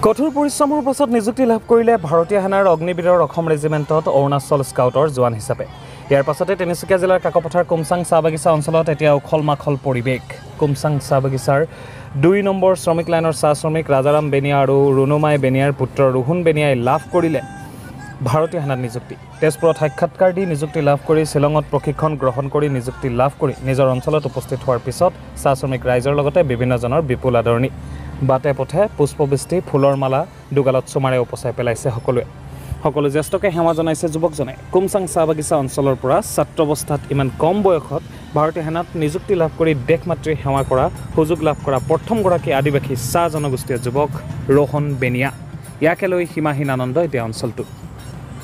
কঠোৰ পৰিশ্ৰমৰ পাছত নিযুক্তি লাভ কৰিলে ভাৰতীয় সেনাৰ অগ্নিবীৰৰ অসম ৰেজিমেণ্টত অৰুণাচল স্কাউটৰ জোৱান হিচাপে। ইয়াৰ পাছতে তিনিচুকীয়া জিলাৰ কাকপথাৰ কুমচাং চাহ বাগিচা অঞ্চলত এতিয়া উখল মাখল পৰিৱেশ। কুমচাং চাহ বাগিচাৰ ২ নম্বৰ শ্ৰমিক লাইনৰ চাহ শ্ৰমিক ৰাজাৰাম বেনিয়া আৰু ৰুণুমাই বেনিয়াৰ পুত্ৰ ৰোহন বেনিয়াই লাভ কৰিলে ভাৰতীয় সেনাত নিযুক্তি। তেজপুৰত সাক্ষাৎকাৰ দি নিযুক্তি লাভ কৰি শ্বিলঙত প্ৰশিক্ষণ গ্ৰহণ কৰি নিযুক্তি লাভ কৰি নিজৰ অঞ্চলত উপস্থিত হোৱাৰ পিছত চাহ শ্ৰমিক ৰাইজৰ লগতে বিভিন্নজনৰ বিপুল আদৰণি। বাটে পথে পুষ্পবৃষ্টি ফুলৰ মালা দুগালত চুমাৰে উপচাই পেলাইছে সকলো জ্যেষ্ঠকে সেৱা জনাইছে যুৱকজনে। কুমচাং চাহ বাগিচা অঞ্চলৰ পৰা ছাত্ৰ অৱস্থাত ইমান কম বয়সত ভাৰতীয় সেনাত নিযুক্তি লাভ কৰি দেশ মাতৃৰ সেৱা কৰা সুযোগ লাভ কৰা প্ৰথমগৰাকী আদিবাসী চাহ জনগোষ্ঠীয় যুৱক ৰোহন বেনিয়া। ইয়াকে লৈ সীমাহীন আনন্দ এতিয়া অঞ্চলটোত।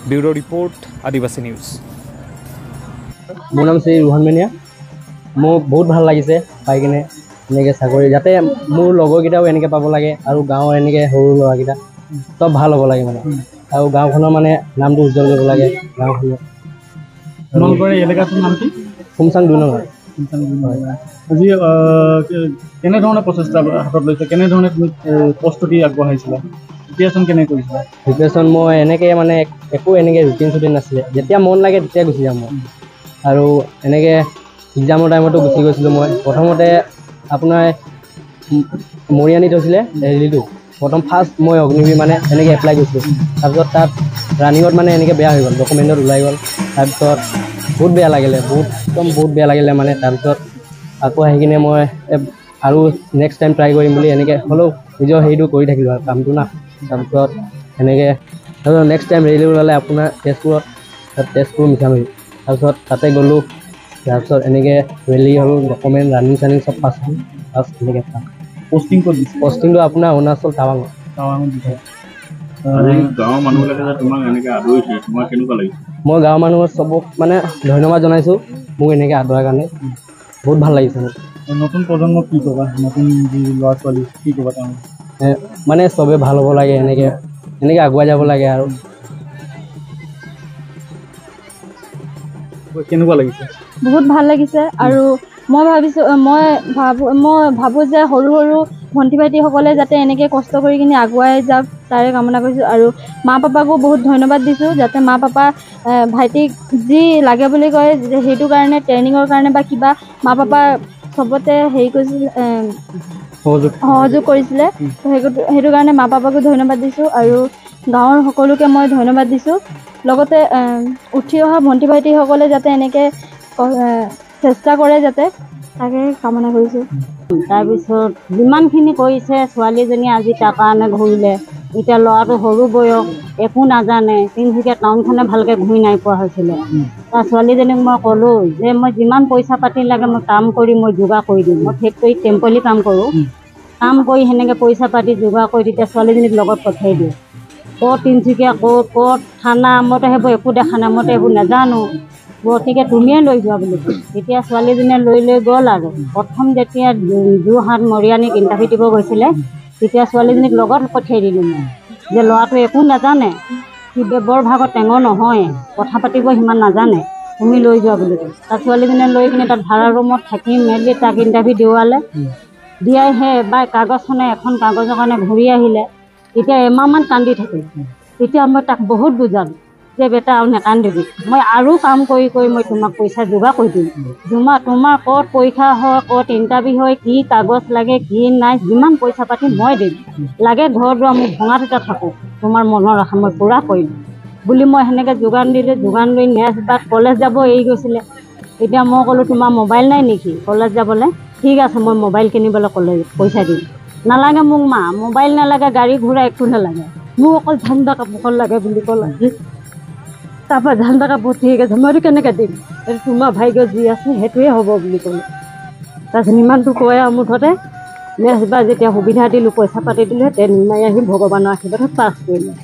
ব্যুৰো ৰিপৰ্ট আদিবাসী নিউজ। মোৰ নাম শ্ৰী ৰোহন বেনিয়া। মোক বহুত ভাল লাগিছে পাই কিনে এনেকৈ চাকৰি, যাতে মোৰ লগৰকেইটাও এনেকৈ পাব লাগে আৰু গাঁৱৰ এনেকৈ সৰু ল'ৰাকেইটা চব ভাল হ'ব লাগে মানে, আৰু গাঁওখনৰ মানে নামটো উজ্জ্বল কৰিব লাগে। গাঁওখনৰ তোমালোকৰ এই এলেকাটোৰ নাম কি? কুমচাং ২ নম্বৰ। আজি কেনেধৰণে প্ৰচেষ্টা হাতত লৈছে, কেনেধৰণে তুমি প্ৰস্তুতি আগবঢ়াইছিলা, প্ৰিপেৰেশ্যন কেনেকৈ কৰিছিলা? প্ৰিপেৰেশ্যন মই এনেকৈ মানে একো এনেকৈ ৰুটিন নাছিলে, যেতিয়া মন লাগে তেতিয়া গুচি যাম মই। আৰু এনেকৈ এক্সামৰ টাইমতো গুচি গৈছিলোঁ মই। প্ৰথমতে আপোনাৰ মৰিয়ানী থৈছিলে ৰেলীটো, প্ৰথম ফাৰ্ষ্ট মই অগ্নিবীৰ মানে এনেকৈ এপ্লাই কৰিছিলোঁ। তাৰপিছত তাত ৰানিঙত মানে এনেকৈ বেয়া হৈ গ'ল, ডকুমেণ্টত ওলাই গ'ল। তাৰপিছত বহুত বেয়া লাগিলে, বহুত বেয়া লাগিলে মানে। তাৰপিছত আকৌ আহি কিনে মই আৰু নেক্সট টাইম ট্ৰাই কৰিম বুলি এনেকৈ হ'লেও নিজৰ হেৰিটো কৰি থাকিলোঁ আৰু কামটো না। তাৰপিছত এনেকৈ নেক্সট টাইম ৰেলী ওলালে আপোনাৰ তেজপুৰত, তেজপুৰ মিছামাৰী। তাৰপিছত তাতে গ'লোঁ, তাৰপিছত এনেকৈ ৰেলী হ'ল, ডকুমেণ্ট ৰানিং চানিং চব পাছ হ'ল। এনেকৈ পষ্টিং ক'ত দিছে? পষ্টিংটো আপোনাৰ অৰুণাচল টাৱাঙত। গাঁৱৰ মানুহবিলাকে যে তোমাক এনেকৈ আদৰিছে, তোমাৰ কেনেকুৱা লাগিছে? মই গাঁৱৰ মানুহৰ চবক মানে ধন্যবাদ জনাইছোঁ মোক এনেকৈ আদৰাৰ কাৰণে। বহুত ভাল লাগিছে মোক। নতুন প্ৰজন্মক কি ক'বা, নতুন যি ল'ৰা ছোৱালী কি ক'বা তেওঁলোকে? মানে চবেই ভাল হ'ব লাগে, এনেকৈ আগুৱাই যাব লাগে। আৰু কেনেকুৱা লাগিছে? বহুত ভাল লাগিছে। আৰু মই ভাবোঁ যে সৰু ভণ্টি ভাইটিসকলে যাতে এনেকৈ কষ্ট কৰি কিনে আগুৱাই যাওক তাৰে কামনা কৰিছোঁ। আৰু মা পাপাকো বহুত ধন্যবাদ দিছোঁ, যাতে মা পাপা ভাইটিক যি লাগে বুলি কয় সেইটো কাৰণে ট্ৰেইনিঙৰ কাৰণে বা কিবা মা পাপা চবতে হেৰি কৰিছিল, সহযোগ কৰিছিলে। সেইটো কাৰণে মা পাপাকো ধন্যবাদ দিছোঁ আৰু গাঁৱৰ সকলোকে মই ধন্যবাদ দিছোঁ। লগতে উঠি অহা ভণ্টি ভাইটিসকলে যাতে এনেকৈ চেষ্টা কৰে যাতে, তাকে কামনা কৰিছোঁ। তাৰপিছত যিমানখিনি কৰিছে, ছোৱালীজনী আজি তাৰ কাৰণে ঘূৰিলে। এতিয়া ল'ৰাটো সৰু বয়স, একো নাজানে, তিনিচুকীয়া টাউনখনে ভালকৈ ঘূৰি নাই পোৱা হৈছিলে। তাৰ ছোৱালীজনীক মই ক'লোঁ যে মই যিমান পইচা পাতি লাগে মই কাম কৰি মই যোগাৰ কৰি দিম। মই ফেক্টৰীত টেম্পৰাৰী কাম কৰোঁ, কাম কৰি সেনেকৈ পইচা পাতি যোগাৰ কৰি তেতিয়া ছোৱালীজনীক লগত পঠিয়াই দিওঁ। ক'ত তিনিচুকীয়া ক'ত থানা, মইতো সেইবোৰ একো দেখা নাই, মইতো এইবোৰ নাজানো। গতিকে তুমিয়ে লৈ যোৱা বুলি তেতিয়া ছোৱালীজনীয়ে লৈ গ'ল। আৰু প্ৰথম যেতিয়া যোৰহাট মৰিয়ানীক ইণ্টাৰভিউ দিব গৈছিলে তেতিয়া ছোৱালীজনীক লগত পঠিয়াই দিলোঁ মই, যে ল'ৰাটোৱে একো নাজানে, সি বৰ ভাগত টেঙৰ নহয়, কথা পাতিব সিমান নাজানে, তুমি লৈ যোৱা বুলি কয়। তাত ছোৱালীজনীয়ে লৈ কিনে তাত ভাড়া ৰুমত থাকি মেলি তাক ইণ্টাৰভিউ দিওৱালে। দিয়াই এবাৰ কাগজখনে এখন কাগজৰ কাৰণে ঘূৰি আহিলে। তেতিয়া এমাহমান কান্দি থাকিল। তেতিয়া মই তাক বহুত বুজালোঁ যে বেটা আৰু নেকান্দিবি, মই আৰু কাম কৰি মই তোমাক পইচা যোগাৰ কৰি দিম। তোমাৰ ক'ত পৰীক্ষা হয়, ক'ত ইণ্টাৰভিউ হয়, কি কাগজ লাগে কি নাই, যিমান পইচা পাতি মই দিম, লাগে ঘৰ দুৱাৰ মোৰ ভঙাটোতে থাকোঁ, তোমাৰ মনৰ আশা মই পূৰা কৰিম বুলি মই সেনেকৈ যোগান দিলোঁ। যোগান লৈ নেক্সট বাৰ কলেজ যাব এৰি গৈছিলে। এতিয়া মই ক'লোঁ তোমাৰ মোবাইল নাই নেকি কলেজ যাবলৈ? ঠিক আছে মই মোবাইল কিনিবলৈ কলেজ পইচা দিম। নালাগে মোক মা, মোবাইল নালাগে, গাড়ী ঘোঁৰা একো নালাগে, মোক অকল ঝাণ্ডা কাপোৰখন লাগে বুলি ক'লে। তাৰপৰা ঝাণ্ডা কাপোৰ ঠিক আছে, মইতো কেনেকৈ দিম, এইটো তোমাৰ ভাগ্য যি আছে সেইটোৱে হ'ব বুলি ক'লোঁ। তাৰপিছত ইমানটো কয় আৰু মুঠতে নেক্সট বাৰ যেতিয়া সুবিধা দিলোঁ, পইচা পাতি দিলোঁ, তেনে আহি ভগৱানৰ আশীৰ্বাদত পাছ কৰিলোঁ।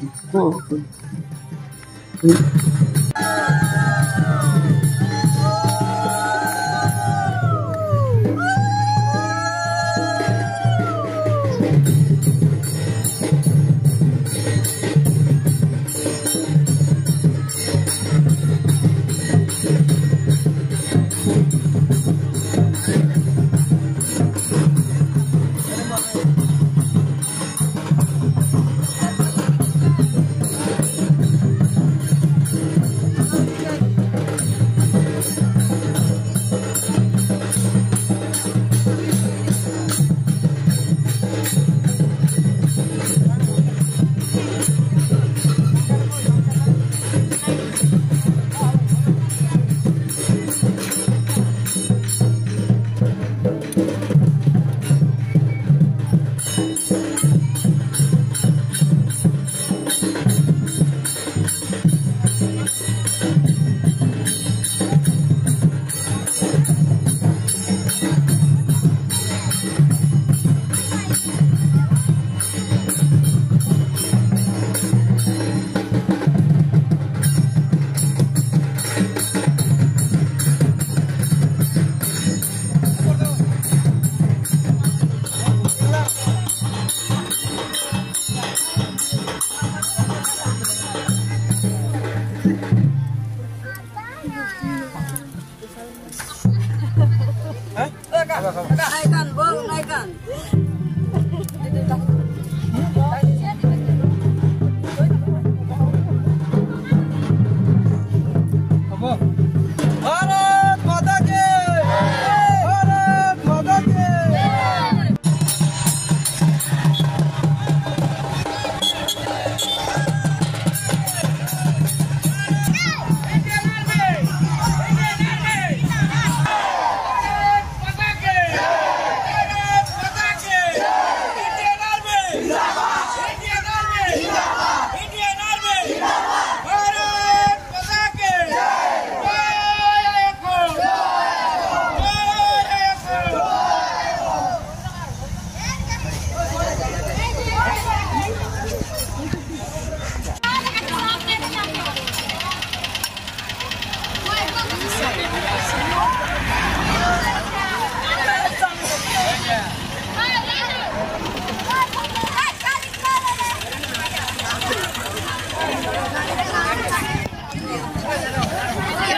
Naikkan, bol, naikkan.